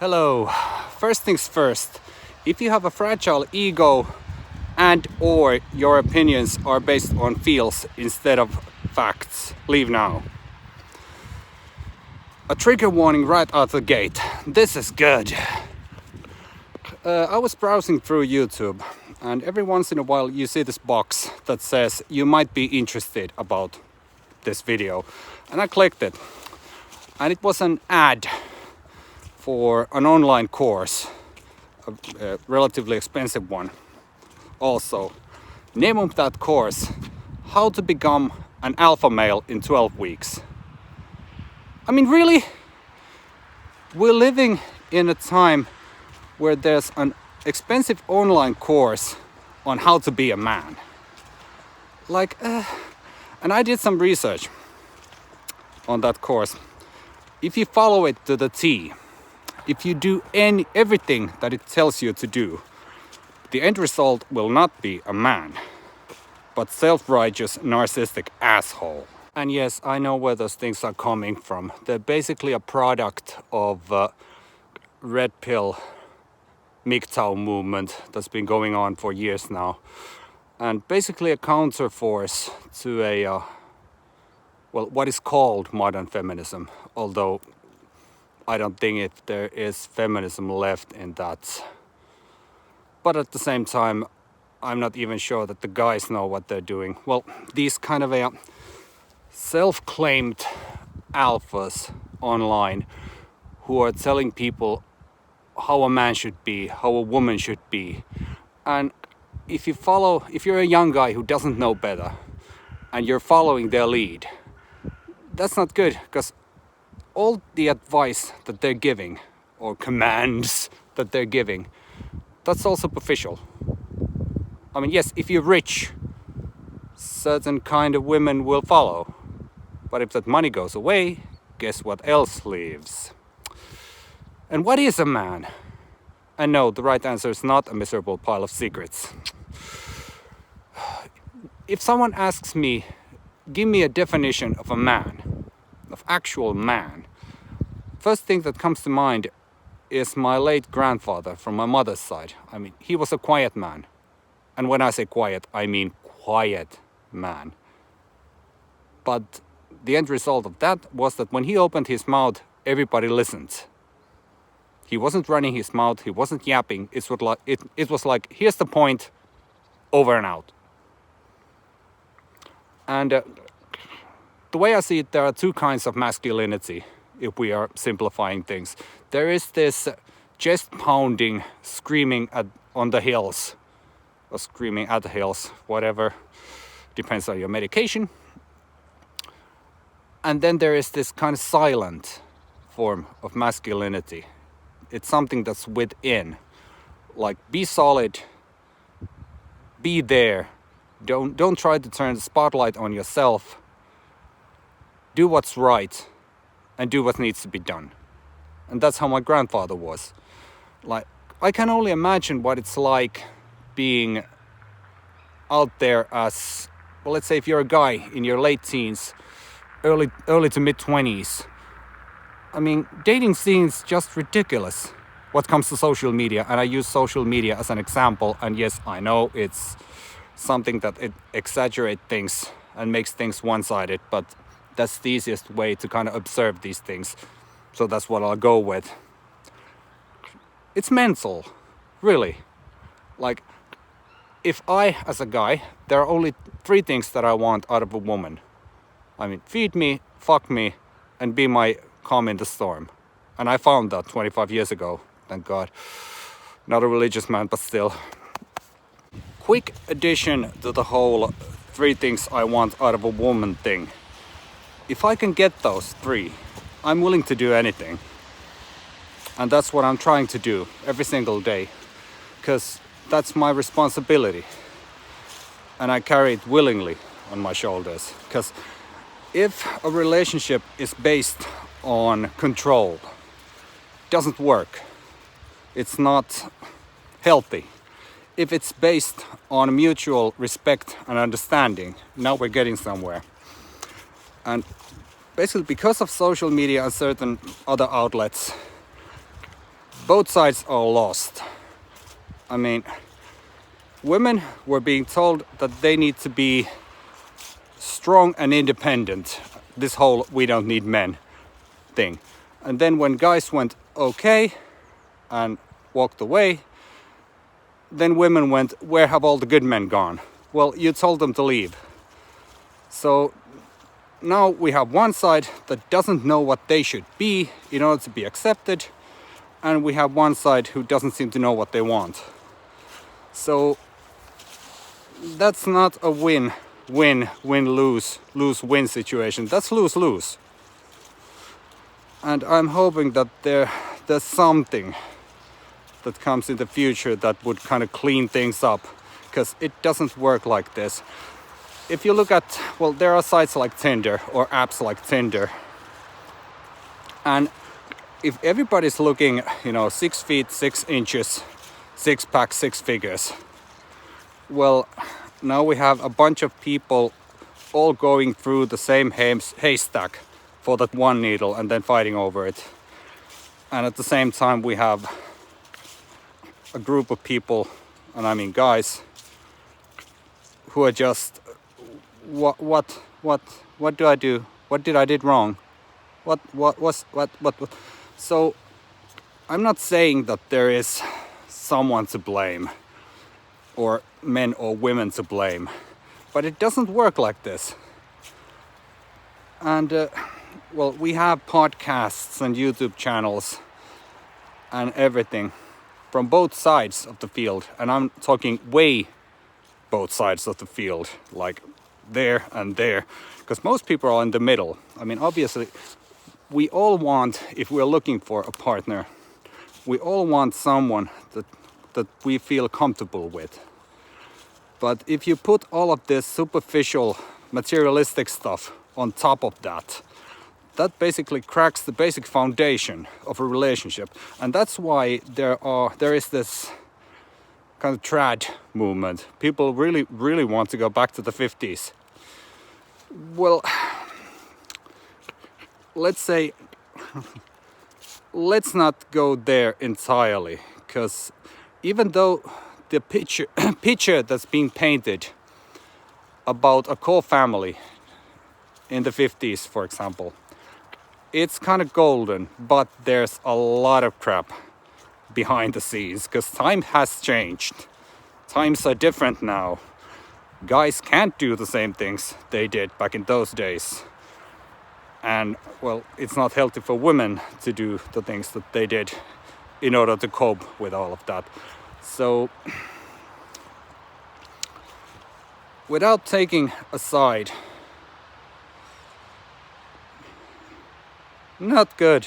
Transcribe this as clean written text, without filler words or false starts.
Hello. First things first, if you have a fragile ego and or your opinions are based on feels instead of facts, leave now. A trigger warning right out the gate. This is good. I was browsing through YouTube and every once in a while you see this box that says you might be interested about this video, and I clicked it and it was an ad for an online course, a relatively expensive one. Also, name of that course, How to Become an Alpha Male in 12 Weeks. I mean, really? We're living in a time where there's an expensive online course on how to be a man. And I did some research on that course. If you follow it to the T, if you do everything that it tells you to do, the end result will not be a man, but self-righteous, narcissistic asshole. And yes, I know where those things are coming from. They're basically a product of red pill MGTOW movement that's been going on for years now. And basically a counterforce to what is called modern feminism, although I don't think there is feminism left in that. But at the same time, I'm not even sure that the guys know what they're doing. Well, these kind of self-claimed alphas online who are telling people how a man should be, how a woman should be. And if you're a young guy who doesn't know better and you're following their lead, that's not good, because all the advice that they're giving, or commands that they're giving, that's all superficial. I mean, yes, if you're rich, certain kind of women will follow. But if that money goes away, guess what else leaves? And what is a man? And no, the right answer is not a miserable pile of secrets. If someone asks me, give me a definition of a man, of actual man, first thing that comes to mind is my late grandfather from my mother's side. I mean, he was a quiet man. And when I say quiet, I mean quiet man. But the end result of that was that when he opened his mouth, everybody listened. He wasn't running his mouth, he wasn't yapping. It was like, here's the point, over and out. And the way I see it, there are two kinds of masculinity, if we are simplifying things. There is this chest pounding, screaming on the hills, or screaming at the hills, whatever, depends on your medication. And then there is this kind of silent form of masculinity. It's something that's within. Like, be solid, be there. Don't try to turn the spotlight on yourself. Do what's right and do what needs to be done. And that's how my grandfather was. Like, I can only imagine what it's like being out there as, well, let's say if you're a guy in your late teens, early to mid 20s. I mean, dating scene's just ridiculous what comes to social media, and I use social media as an example. And yes, I know it's something that it exaggerates things and makes things one-sided, but that's the easiest way to kind of observe these things. So that's what I'll go with. It's mental, really. Like, if I, as a guy, there are only 3 things that I want out of a woman. I mean, feed me, fuck me, and be my calm in the storm. And I found that 25 years ago, thank God. Not a religious man, but still. Quick addition to the whole 3 things I want out of a woman thing. If I can get those 3, I'm willing to do anything. And that's what I'm trying to do every single day. Because that's my responsibility. And I carry it willingly on my shoulders. Because if a relationship is based on control, it doesn't work. It's not healthy. If it's based on mutual respect and understanding, now we're getting somewhere. And basically, because of social media and certain other outlets, both sides are lost. I mean, women were being told that they need to be strong and independent. This whole "we don't need men" thing. And then when guys went okay and walked away, then women went, "Where have all the good men gone?" Well, you told them to leave. So now we have one side that doesn't know what they should be in order to be accepted, and we have one side who doesn't seem to know what they want. So that's not a win, lose, win situation. That's lose, lose. And I'm hoping that there's something that comes in the future that would kind of clean things up, because it doesn't work like this. If you look at, well, there are sites like Tinder or apps like Tinder, and if everybody's looking, 6 feet 6 inches, 6-pack, 6 figures, well, now we have a bunch of people all going through the same haystack for that one needle and then fighting over it. And at the same time we have a group of people, and I mean guys, who are just, what do I do? What did I did wrong? What? So I'm not saying that there is someone to blame, or men or women to blame, but it doesn't work like this. And well, we have podcasts and YouTube channels and everything from both sides of the field, and I'm talking way both sides of the field, like there and there, because most people are in the middle. I mean, obviously we all want, if we're looking for a partner, we all want someone that we feel comfortable with. But if you put all of this superficial materialistic stuff on top of that, that basically cracks the basic foundation of a relationship. And that's why there is this kind of trad movement. People really want to go back to the 50s. Well, let's say, let's not go there entirely, because even though the picture that's being painted about a core family in the 50s, for example, it's kind of golden, but there's a lot of crap behind the scenes, because time has changed. Times are different now. Guys can't do the same things they did back in those days. And, well, it's not healthy for women to do the things that they did in order to cope with all of that. So, without taking a side, not good.